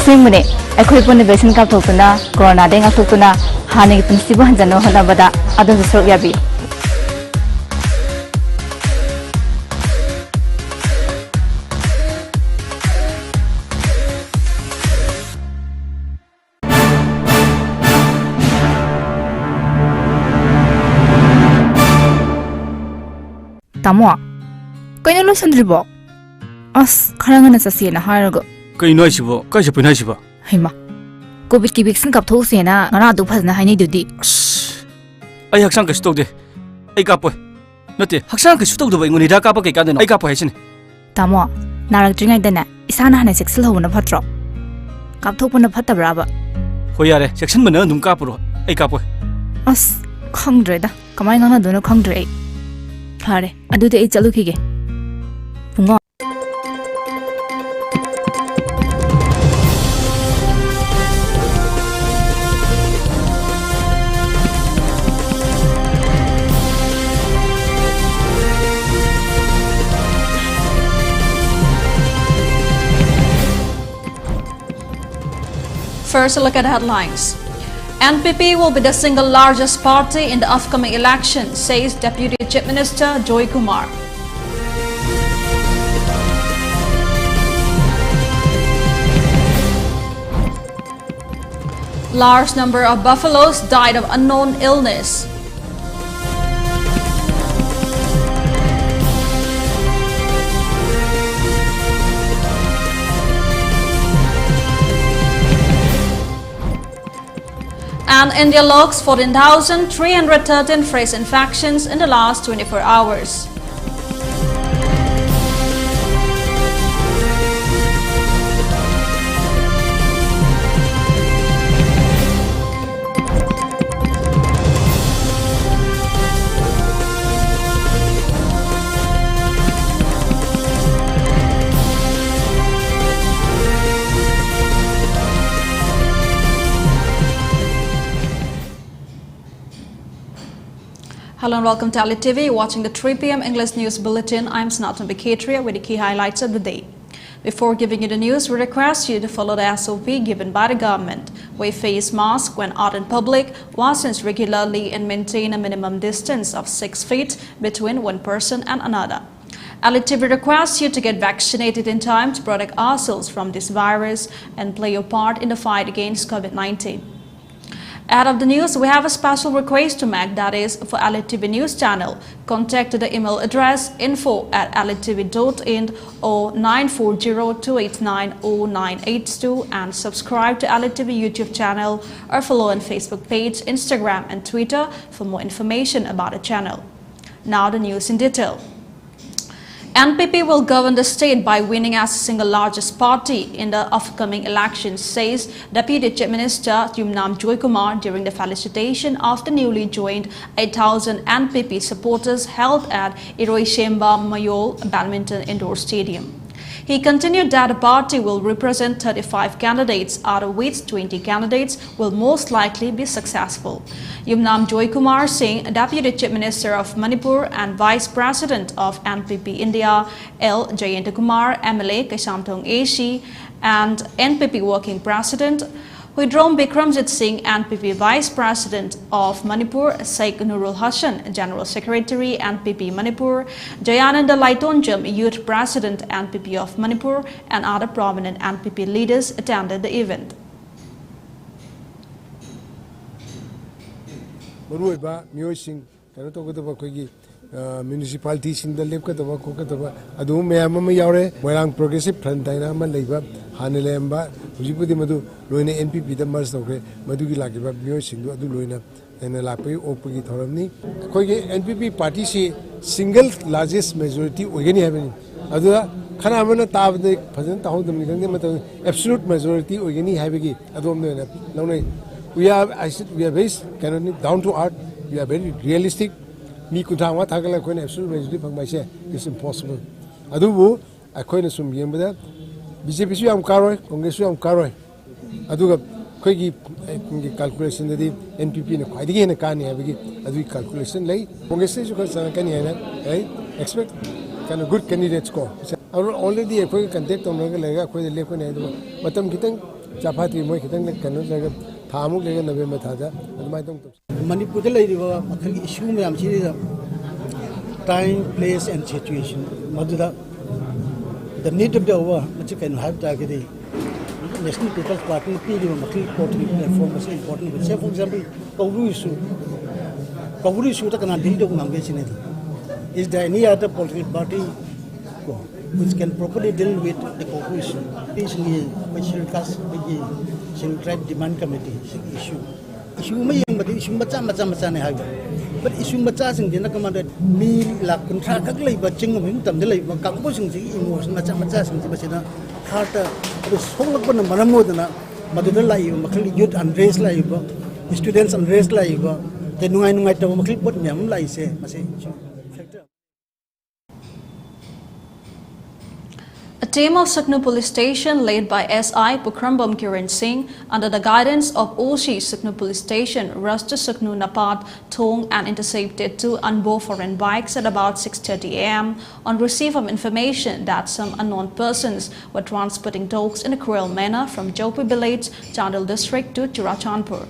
Asingmune, equipment vaccine kaptokuna, corona deng aktokuna, hanig pinsibo hanjano hanabada, adon stroke yabi. Tamo, kaya lo sandribo. As, karangan sa siya na harago. Kaya noy sibo, kaya siya pinay siba. Hima, COVID ki vaccine kapto siya na ngana dupas na hanay dudi. Ay haksang kasi tawde. Ay kapoy. Nati, haksang kasi tawde ba ingon hida kapag kay kadano. Ay kapoy hay siya. Tamo, naragdringay dana, isa na hanay seksil hawa na patro. Kapto po na patabraba. Hoyare, section mo na nung kapuro. Ay kapoy. As, kangdre da. Kamay nga na doon kangdre. Pare, adu de ay chalu kige. Pungo. First, a look at headlines. NPP will be the single largest party in the upcoming election, says Deputy Chief Minister Joy Kumar. Large number of buffaloes died of unknown illness. And India logs 14,313 fresh infections in the last 24 hours. Hello and welcome to ELITETV. Watching the 3 p.m. English News Bulletin, I'm SANATOMBI with the key highlights of the day. Before giving you the news, we request you to follow the SOP given by the government. Wear face mask when out in public, wash hands regularly and maintain a minimum distance of 6 feet between one person and another. ELITETV requests you to get vaccinated in time to protect ourselves from this virus and play your part in the fight against COVID-19. Ahead of the news, we have a special request to make, that is for ELITETV News Channel. Contact the email address info@elitv.in or 940-289-0982 and subscribe to ELITETV YouTube channel or follow on Facebook page, Instagram and Twitter for more information about the channel. Now the news in detail. NPP will govern the state by winning as the single largest party in the upcoming elections, says Deputy Chief Minister Joy Kumar during the felicitation of the newly joined 8,000 NPP supporters held at Iroishemba Mayol Badminton Indoor Stadium. He continued that the party will represent 35 candidates, out of which 20 candidates will most likely be successful. Joy Kumar Singh, Deputy Chief Minister of Manipur and Vice President of NPP India, L. Jayantakumar, MLA Kaishamthong AC, and NPP Working President Huidrom Bikramjit Singh, NPP Vice President of Manipur, Sheikh Nurul Hassan, General Secretary, NPP Manipur, Jayananda Laitonjam, Youth President, NPP of Manipur, and other prominent NPP leaders attended the event. Municipalities in the Lepkatava, Kokatava, Adu Mayama Yaure, Moyang Progressive Front Dynama Labor, Hanelemba, Ujipudimadu, Luina NPP, the Mastoke, Madugilaki, Musin, Aduina, and a Lapi, Opagi Thoramni. Kogi NPP party single largest majority, Ugani having Adua, Kanamana Tav, the President of the absolute majority, Ugani having Adom. We are, I said, we are based, down to earth, we are very realistic. Me Kutama Tagala Kwen absolute majority from my share is impossible. Adubu, I coin some Yamada, BJP am Karoi, Congress am Karoi. Aduga Quiggy calculation that the NPP in a quite again a canny, I do calculation late. Congress is because I can expect kind of good candidate score. Already a quick contact on Lega, quite a left but I'm getting चाफाती मोई खितंग कनो जगह थामुक लेगा नवंबर था जा अदमाय तंग मणिपुर द लेरिबा मखल इशू मैम सिरी टाइम प्लेस एंड सिचुएशन मदुदा the need of the over much can have target national people's party पीरिबा मखल पोर्टल प्लेटफॉर्म से इंपोर्टेंट से फॉर एग्जांपल कवरू इशू तक ना डील दो नाम सिने is there any other political party which can properly deal with the cooperation peacefully special cast the single tribe demand committee issue mai yang badi issue macha ne ha but issue macha sing dina kamanda mi la kuntra khak lai ba ching mi tam de lai ba kang bo sing ji emotion macha sing ji ba sina heart adu songlak ban manamo dana madu lai makhli youth unrest lai ba students unrest lai ba te nungai ta makhli bot myam lai se mase A team of Suknu Police Station led by SI Pukrambam Kiran Singh under the guidance of OC Suknu Police Station rushed to Suknu Napat, Thong and intercepted 2 unboard foreign bikes at about 6:30 am on receipt of information that some unknown persons were transporting dogs in a cruel manner from Jopi village, Chandel district to Churachandpur.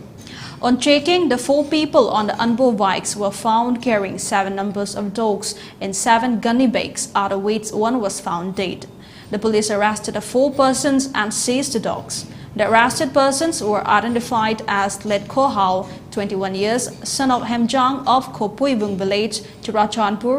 On checking, the 4 people on the unboard bikes were found carrying 7 numbers of dogs in 7 gunny bags, out of which 1 was found dead. The police arrested the 4 persons and seized the dogs. The arrested persons were identified as Let Kohao, 21 years, son of Hemjang of Khopuibung village, Churachandpur,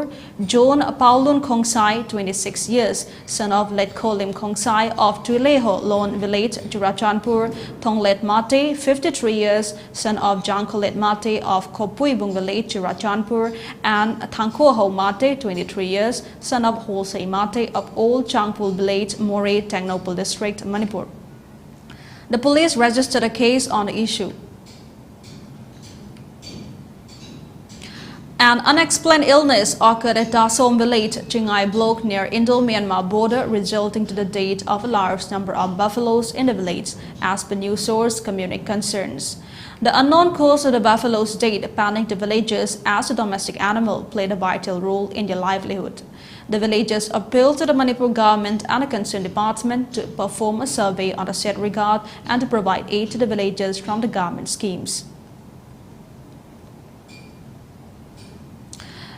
John Paulun Khongsai, 26 years, son of Let Kolim Khongsai of Tuileho Lon village, Churachandpur, Thonglet Mate, 53 years, son of Jankolet Mate of Khopuibung village, Churachandpur, and Thangkoho Mate, 23 years, son of Holsei Mate of Old Changpul village, More, Technopol district, Manipur. The police registered a case on the issue. An unexplained illness occurred at Dasom village, Chingai block near Indo-Myanmar border, resulting to the death of a large number of buffaloes in the village, as per news source communique concerns. The unknown cause of the buffalo's death panicked the villagers as the domestic animal played a vital role in their livelihood. The villagers appealed to the Manipur government and the concerned department to perform a survey on the said regard and to provide aid to the villagers from the government schemes.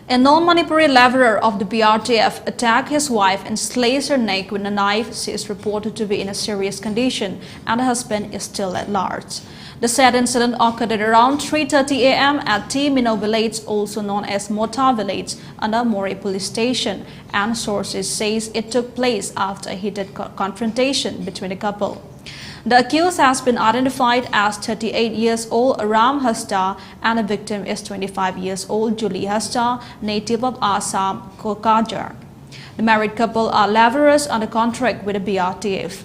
A non-Manipuri laborer of the BRTF attacked his wife and sliced her neck with a knife. She is reported to be in a serious condition and the husband is still at large. The said incident occurred at around 3:30 am at T Mino village, also known as Mota village, under More police station, and sources says it took place after a heated confrontation between the couple. The accused has been identified as 38 years old Ram Hasta and the victim is 25 years old Julie Hasta, native of Assam, Kokajar. The married couple are laborers under contract with the BRTF.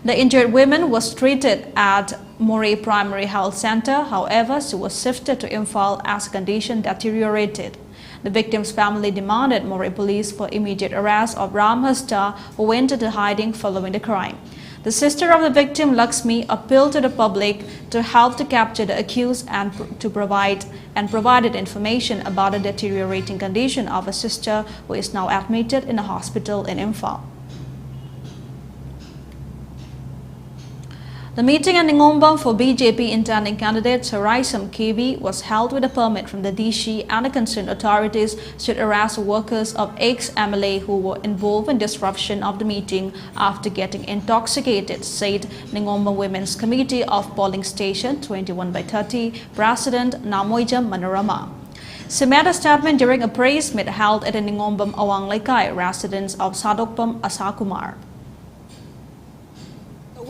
The injured woman was treated at More Primary Health Center. However, she was shifted to Imphal as condition deteriorated. The victim's family demanded More police for immediate arrest of Ram Hasta, who went into hiding following the crime. The sister of the victim, Lakshmi, appealed to the public to help to capture the accused and provided information about the deteriorating condition of her sister, who is now admitted in a hospital in Imphal. The meeting in Ningombam for BJP intending candidate Saraisam KV was held with a permit from the DC, and the concerned authorities should arrest workers of ex-MLA who were involved in disruption of the meeting after getting intoxicated, said Ningombam Women's Committee of Polling Station 21/30 President Namoijam Manorama. She made a statement during a praise meet held at the Ningombam Awang Laikai residence of Sadokpam Asakumar.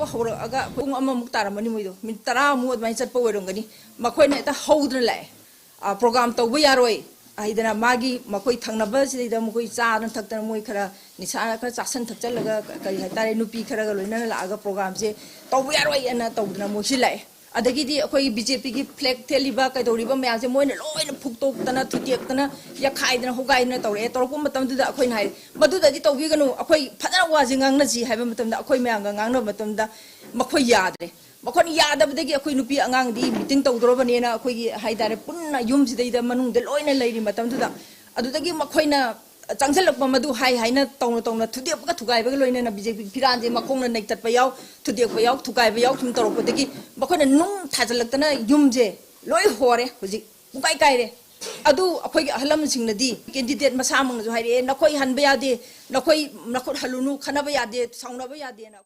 Aga pung amamuk taramani mo ito. Min taramu at may sat pa wedong gani. Makoy na ita hold na lai. Program to we are way. Ay dana magi makoy thang na ba sila ita makoy sa ng tagtan mo ikara ni sa ka saksan tagtan laga kay hatare nupi kara galoy na aga program se to we are way na to na mo sila. Adagi di akoy BJP ki flag teliba kay doriba may ase mo na loy na puktok tana tutiek tana ya khai dana hugay na tawre toro ko matam da akoy nai madu da di to wi ganu akoy phadana wa jingang na ji haiba matam da akoy mayang ngang no matam da makoy yadre makoy yadabdagi akoy nupi angang di meeting tawdro bane na akoy haidare punna yum si da manung de loy na leiri matam da adudagi makoy na Changsalak Mamadu Hai Haina Tona Tudia Tugai Loina Piran, Makong and Nectar Payao, Tudia Payao, Tugai Payao, Tumpoteki, Bakon and Nung Tajalakana, Yumje, Loy Hore, Ukai Kaire. Adu akoy halam sing na di candidate masamang zo haire nakoy hanbayade nakoy halunu khanabayade saungnabayade na.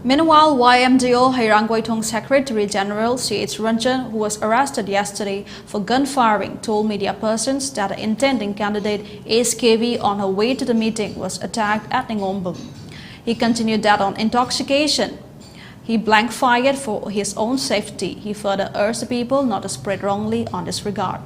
Meanwhile, YMDO Hairangwaitong Secretary General C.H. Ranjan, who was arrested yesterday for gun firing, told media persons that an intending candidate SKV on her way to the meeting was attacked at Ngombum. He continued that on intoxication, he blank fired for his own safety. He further urged the people not to spread wrongly on this regard.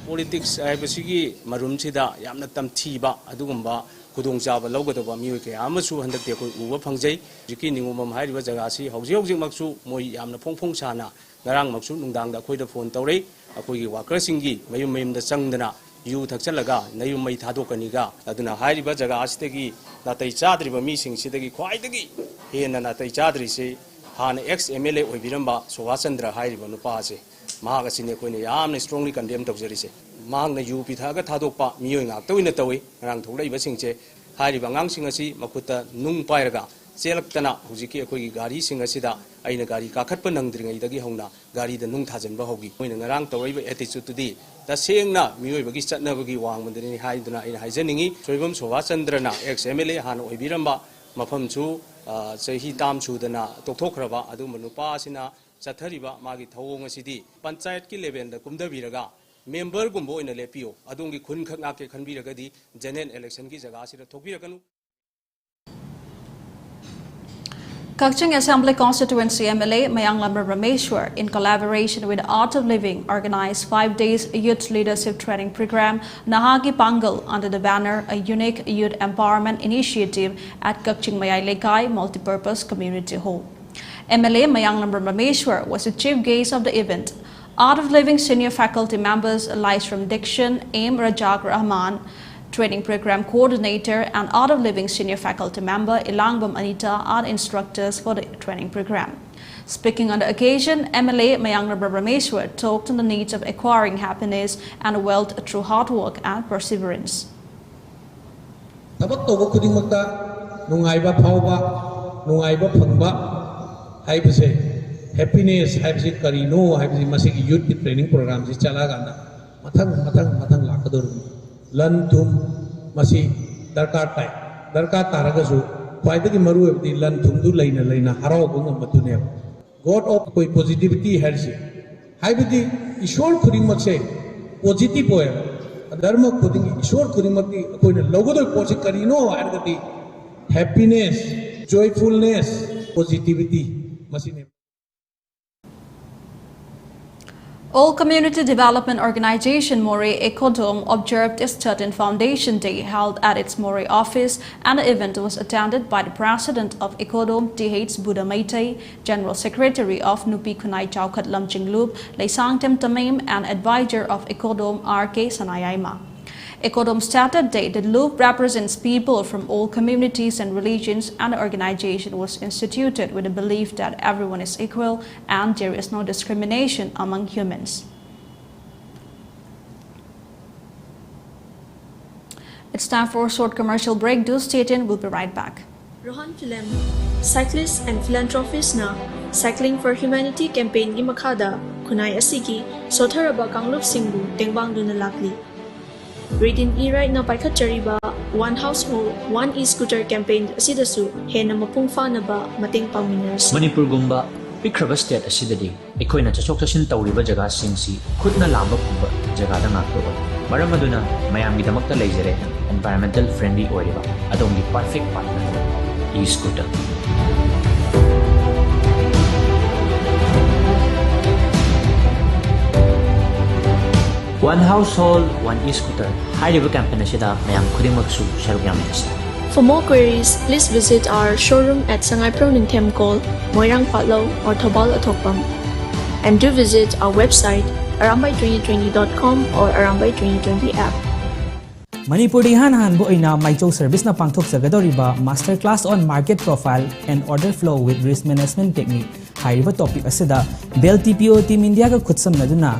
Politics aibasigi marumsida yamna tamthiba adugumba kudong jaba lawgadaba mioi ke amasu handakte koi uba phangjai jiki ningumam hairiba jaga si hauji maksu moi yamna phongphong sana ngarang maksu nungdang da khoida phone tawrei akoi gi worker singi mayum mayum da changdana yu thakchalaga nayum mai thadokani ga aduna hairiba jaga asitegi natai chadriba mi sing sidagi khwaidagi hena natai chadri se han ex MLA oibiramba Sowasandra hairiba nupa ase mahaga sine koine yamna strongly condemn tawjari se mahangna yu pithaga thadokpa miyoi ngak tawina tawi ngarang tholai basingche hairiba ngang sing asi makuta nung pairaga chelaktana hujiki akoi gi gari sing asida aina gari kakhatpa nangdringai dagi hongna gari da nung thajanba hogi moina ngarang tawaiba attitude tudi ta sengna miyoi bagi chatnabagi wangmandani haiduna aina haijaningi soibam Sowasandra ex MLA han oibiramba mafamchu chahi tam chudana tokthokraba adu manupa asina chathariba magi thawong asidi panchayat ki level da kumdabiraga member gumbo ina lepio adongi khun khak ngake khanbiragadi general election ki jaga asira thokbirakanu. Kakching Assembly Constituency MLA Mayang Lambar Rameshwar, in collaboration with the Art of Living, organized 5 days Youth Leadership Training Program Nahagi Pangal under the banner A Unique Youth Empowerment Initiative at Kakching Mayay Lekay Multipurpose Community Hall. MLA Mayang Lambar Rameshwar was the chief guest of the event. Art of Living senior faculty members Elias from Diction, Aim Rajak Rahman, Training Program Coordinator, and Art of Living Senior Faculty Member Ilangbam Anita are instructors for the training program. Speaking on the occasion, MLA Mayang Lambar Rameshwar talked on the needs of acquiring happiness and wealth through hard work and perseverance. Tabak togo khudingmakta nungaiba phawba nungaiba phangba haibase happiness haibase karino haibase masigi youth training program si chalaganda mathang lakador lan thum masi darkar taragasu khwaidagi maru ebdi lan thum du leina harau bungam matune god of koi positivity hersi haibadi ishwar khudingmak se positive hoy dharma khuding ishwar khudingmak ki koina logodoi posi karino argati happiness joyfulness positivity masine. All Community Development Organization Mori Ekodom observed its 13th Foundation Day held at its Mori office, and the event was attended by the President of Ekodom T.H. Buddha Maitei, General Secretary of Nupi Kunai Chaukat Lamchinglup, Leisang Tem Tamim, and Advisor of Ekodom R.K. Sanayaima. Ekodom stated that the loop represents people from all communities and religions, and the organization was instituted with the belief that everyone is equal and there is no discrimination among humans. It's time for a short commercial break. Do stay tuned. We'll be right back. Rohan Film, cyclist and philanthropist na Cycling for Humanity campaign gi makada kunay asigi sotharaba kanglup singbu tengbang dunalakli. Reading e-ride na paikatchariba One Household, One E-Scooter campaign asidasu hena mapungfa na ba mating pangminers. Manipur gumba pikraba state asidadi ekoina chachok chachin tawriba jaga singsi khutna lamba pumba jaga da ngakto maram aduna mayamgi damakta leijare environmental friendly oiriba adongi perfect partner e-scooter. One Household, One E-Scooter. High-level campaign asida mayam khudingmaksu sharuk yamis. For more queries, please visit our showroom at Sangay Proning Temkol, Moirang Patlaw, or Thabal Atokpam. And do visit our website arambay2020.com or arambay2020 app. Manipur han bo ina maicho service na pangthok sagadoriba masterclass on market profile and order flow with risk management technique Hairiba topic asida Bell TPO Team India ga khutsamnaduna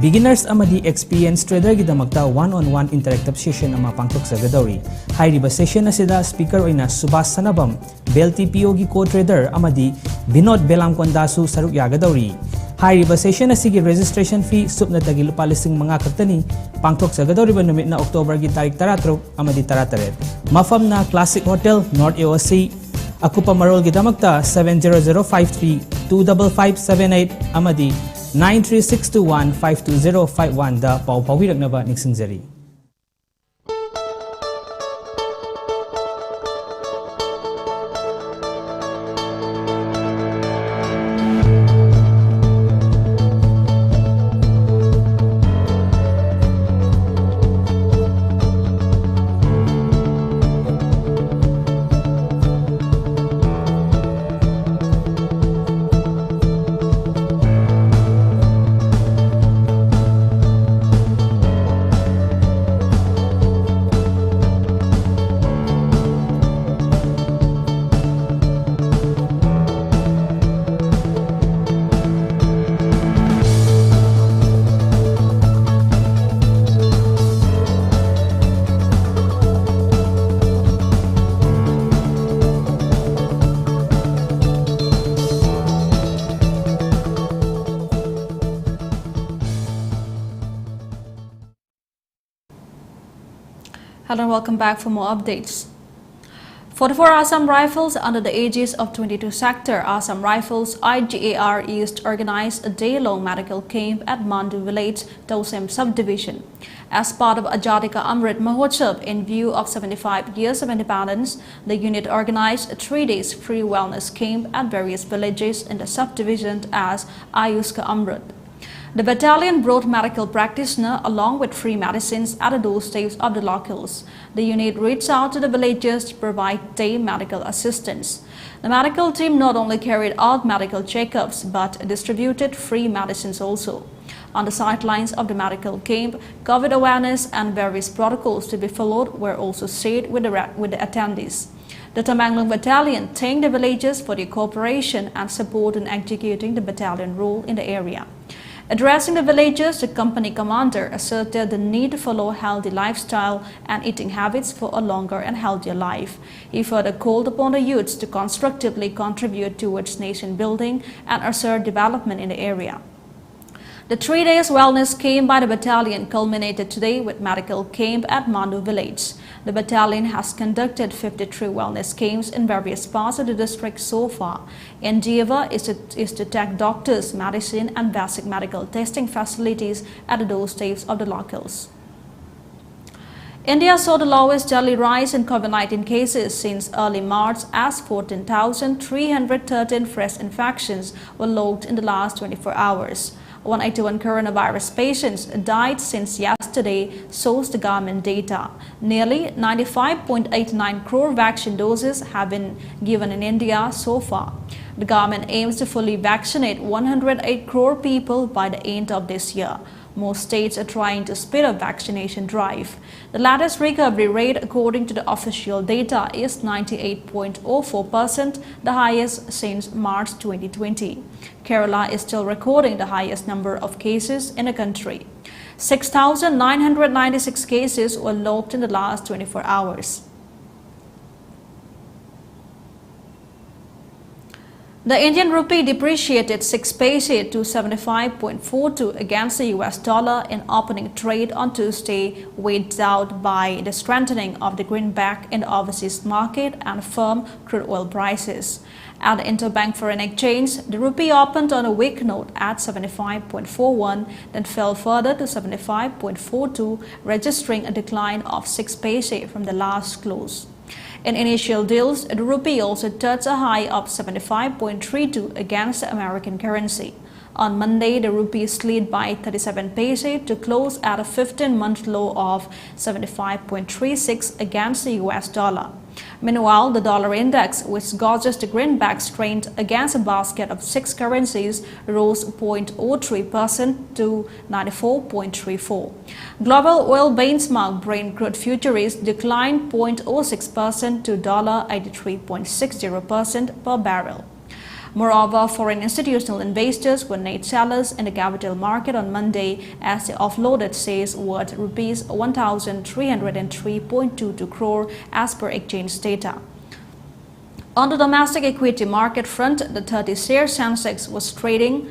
beginners amadi experienced trader gi damakta one-on-one interactive session ama pangtok sagadori. Hairiba session asida speaker oina Subhas Sanabam Bell TPO gi co-trader amadi Binod Belamkondasu saruk yagadori. Hairiba session asigi registration fee subna tagi lupa lising mga kaktani pangtok sagadori ba numit na October gi tarik 13 amadi 13. Mafam na Classic Hotel North AOC Akupa Marol gi damakta 70053-25578 amadi 93621-52051 da pawpawirak na ba niksingzari. Hello and welcome back for more updates. 44 Assam Rifles under the aegis of 22 Sector Assam Rifles IGAR East organized a day-long medical camp at Mandu Village, Tosem Subdivision. As part of Ajadika Amrit Mahotsav in view of 75 years of independence, the unit organized a 3-day free wellness camp at various villages in the subdivision as Ayuska Amrit. The battalion brought medical practitioner along with free medicines at the doorsteps of the locals. The unit reached out to the villagers to provide day medical assistance. The medical team not only carried out medical checkups but distributed free medicines also. On the sidelines of the medical camp, COVID awareness and various protocols to be followed were also shared with the attendees. The Tamanglang Battalion thanked the villagers for their cooperation and support in executing the battalion role in the area. Addressing the villagers, the company commander asserted the need to follow a healthy lifestyle and eating habits for a longer and healthier life. He further called upon the youths to constructively contribute towards nation building and assert development in the area. The 3 days wellness camp by the battalion culminated today with medical camp at Mandu Village. The battalion has conducted 53 wellness camps in various parts of the district so far. Endeavor is to take doctors, medicine and basic medical testing facilities at the doorsteps of the locals. India saw the lowest daily rise in COVID-19 cases since early March as 14,313 fresh infections were logged in the last 24 hours. 181 coronavirus patients died since yesterday, shows the government data. Nearly 95.89 crore vaccine doses have been given in India so far. The government aims to fully vaccinate 108 crore people by the end of this year. Most states are trying to speed up vaccination drive. The latest recovery rate, according to the official data, is 98.04%, the highest since March 2020. Kerala is still recording the highest number of cases in the country. 6,996 cases were logged in the last 24 hours. The Indian rupee depreciated 6 paise to 75.42 against the US dollar in opening trade on Tuesday, weighed down by the strengthening of the greenback in the overseas market and firm crude oil prices. At the interbank foreign exchange, the rupee opened on a weak note at 75.41, then fell further to 75.42, registering a decline of 6 paise from the last close. In initial deals, the rupee also touched a high of 75.32 against the American currency. On Monday, the rupee slid by 37 paise to close at a 15-month low of 75.36 against the US dollar. Meanwhile, the dollar index, which gauges the greenback strength against a basket of 6 currencies, rose 0.03% to 94.34. Global oil benchmark Brent crude futures declined 0.06% to $83.60 per barrel. Moreover, foreign institutional investors were net sellers in the capital market on Monday as they offloaded sales worth rupees 1,303.22 crore as per exchange data. On the domestic equity market front, the 30-share Sensex was trading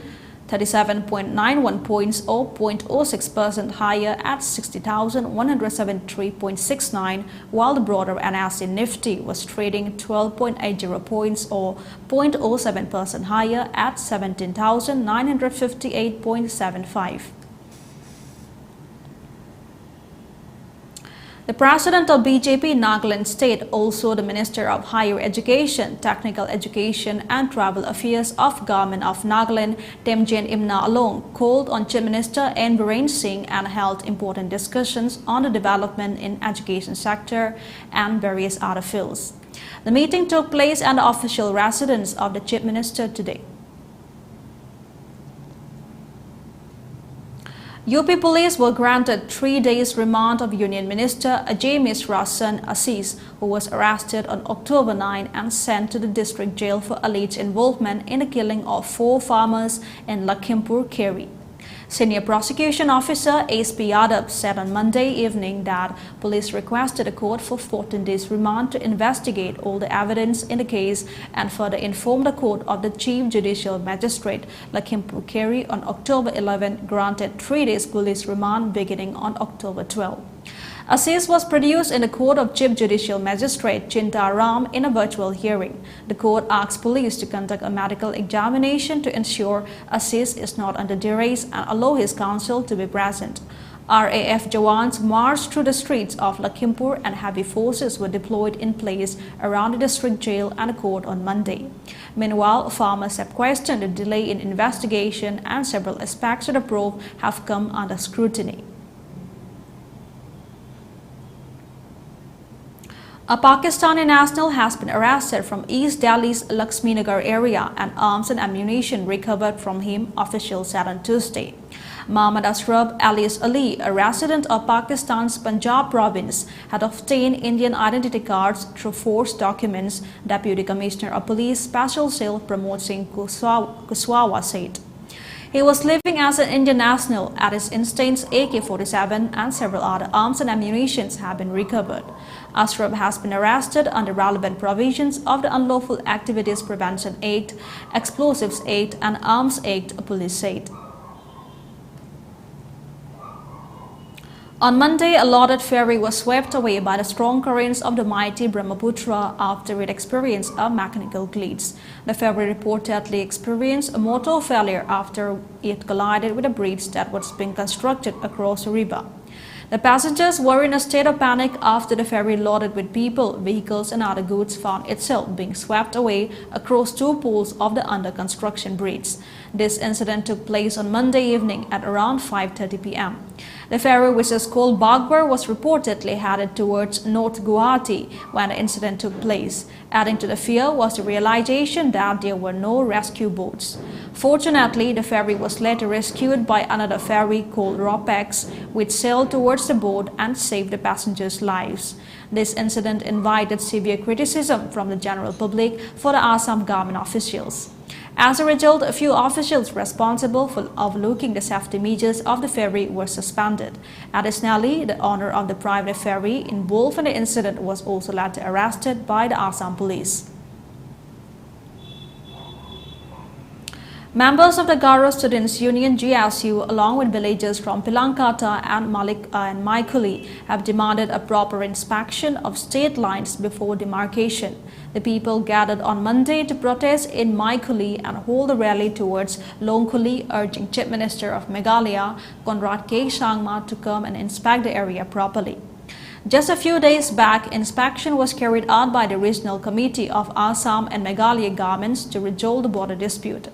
37.91 points or 0.06% higher at 60,173.69, while the broader NSE Nifty was trading 12.80 points or 0.07% higher at 17,958.75. The president of BJP Nagaland State, also the Minister of Higher Education, Technical Education and Tribal Affairs of Government of Nagaland, Temjen Imna Along, called on Chief Minister N. Biren Singh and held important discussions on the development in education sector and various other fields. The meeting took place at the official residence of the Chief Minister today. UP Police were granted 3 days remand of Union Minister Ajay Misra's son Aziz, who was arrested on October 9 and sent to the district jail for alleged involvement in the killing of 4 farmers in Lakhimpur Kheri. Senior Prosecution Officer SP Yadav said on Monday evening that police requested a court for 14 days remand to investigate all the evidence in the case and further inform the court of the Chief Judicial Magistrate Lakhimpur Kheri on October 11 granted 3 days police remand beginning on October 12. Aziz was produced in the court of Chief Judicial Magistrate Chinta Ram in a virtual hearing. The court asked police to conduct a medical examination to ensure Aziz is not under duress and allow his counsel to be present. RAF Jawans marched through the streets of Lakhimpur and heavy forces were deployed in place around the district jail and the court on Monday. Meanwhile, farmers have questioned the delay in investigation and several aspects of the probe have come under scrutiny. A Pakistani national has been arrested from East Delhi's Laxminagar area and arms and ammunition recovered from him, officials said on Tuesday. Mohammad Ashraf alias Ali, a resident of Pakistan's Punjab province, had obtained Indian identity cards through forged documents, Deputy Commissioner of Police Special Cell Pramod Singh Kuswaha said. He was living as an Indian national. At his instance, AK-47 and several other arms and ammunition have been recovered. Ashraf has been arrested under relevant provisions of the Unlawful Activities Prevention Act, Explosives Act and Arms Act, police said. On Monday, a loaded ferry was swept away by the strong currents of the mighty Brahmaputra after it experienced a mechanical glitch. The ferry reportedly experienced a motor failure after it collided with a bridge that was being constructed across the river. The passengers were in a state of panic after the ferry loaded with people, vehicles and other goods found itself being swept away across 2 pools of the under-construction bridge. This incident took place on Monday evening at around 5:30 p.m. The ferry, which is called Bagbar, was reportedly headed towards North Guwahati when the incident took place. Adding to the fear was the realization that there were no rescue boats. Fortunately, the ferry was later rescued by another ferry called Ropex, which sailed towards the boat and saved the passengers' lives. This incident invited severe criticism from the general public for the Assam government officials. As a result, a few officials responsible for overlooking the safety measures of the ferry were suspended. Additionally, the owner of the private ferry involved in the incident was also later arrested by the Assam police. Members of the Garo Students Union GSU, along with villagers from Pilankata and Maikuli, have demanded a proper inspection of state lines before demarcation. The people gathered on Monday to protest in Maikuli and hold a rally towards Longkuli, urging Chief Minister of Meghalaya, Conrad K. Sangma, to come and inspect the area properly. Just a few days back, inspection was carried out by the Regional Committee of Assam and Meghalaya governments to resolve the border dispute.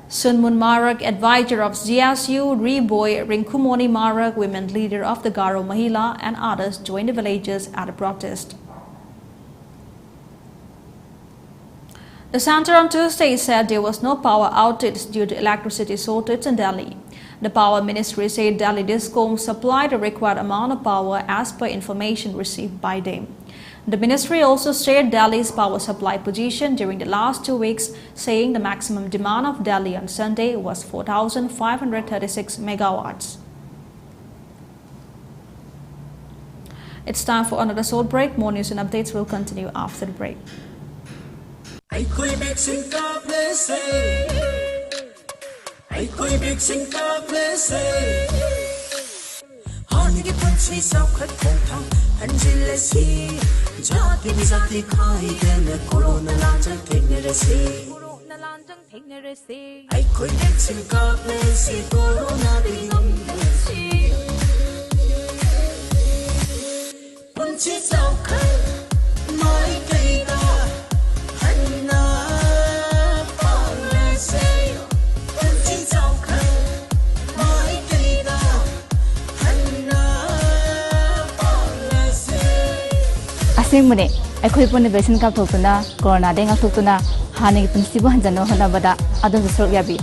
Sunmun Marak, advisor of GSU, Reboy, Rinkumoni Marak, women leader of the Garo Mahila, and others joined the villagers at the protest. The center on Tuesday said there was no power outage due to electricity shortage in Delhi. The Power Ministry said Delhi Discom supplied the required amount of power as per information received by them. The ministry also shared Delhi's power supply position during the last 2 weeks, saying the maximum demand of Delhi on Sunday was 4,536 megawatts. It's time for another short break. More news and updates will continue after the break. Asingmune, akhoi pun vaccine kap thokuna, corona deng thokuna, hani punsibu hanjano hanabada, adon sorok yabi.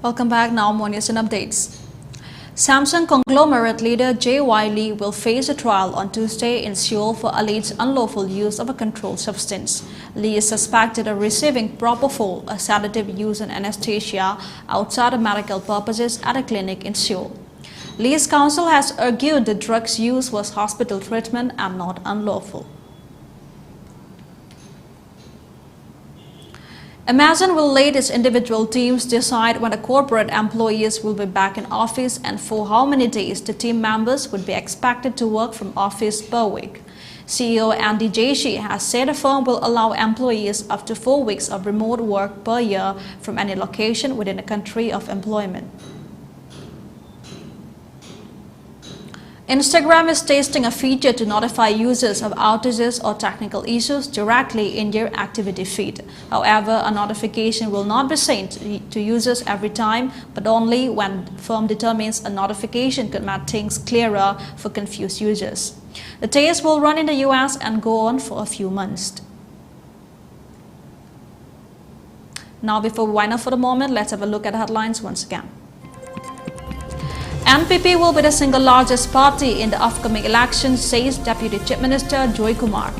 Welcome back. Now more news and updates. Samsung conglomerate leader J.Y. Lee will face a trial on Tuesday in Seoul for alleged unlawful use of a controlled substance. Lee is suspected of receiving propofol, a sedative used in anesthesia outside of medical purposes at a clinic in Seoul. Lee's counsel has argued the drug's use was hospital treatment and not unlawful. Amazon will let its individual teams decide when the corporate employees will be back in office and for how many days the team members would be expected to work from office per week. CEO Andy Jassy has said the firm will allow employees up to 4 weeks of remote work per year from any location within a country of employment. Instagram is testing a feature to notify users of outages or technical issues directly in their activity feed. However, a notification will not be sent to users every time, but only when the firm determines a notification could make things clearer for confused users. The test will run in the US and go on for a few months. Now, before we wind up for the moment, let's have a look at the headlines once again. NPP will be the single largest party in the upcoming elections, says Deputy Chief Minister Joy Kumar.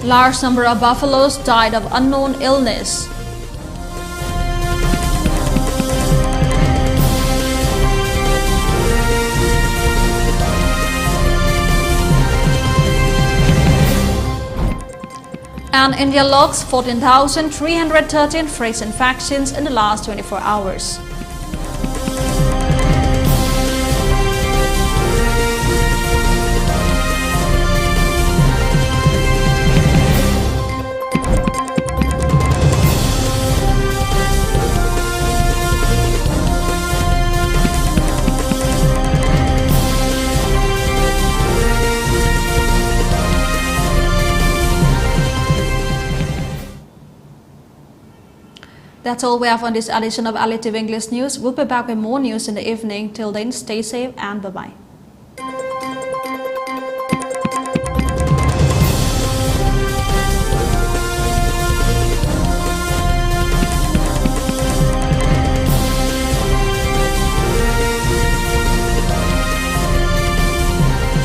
Large number of buffaloes died of unknown illness. And India logs 14,313 fresh infections in the last 24 hours. That's all we have on this edition of ELITETV English News. We'll be back with more news in the evening. Till then, stay safe and bye-bye.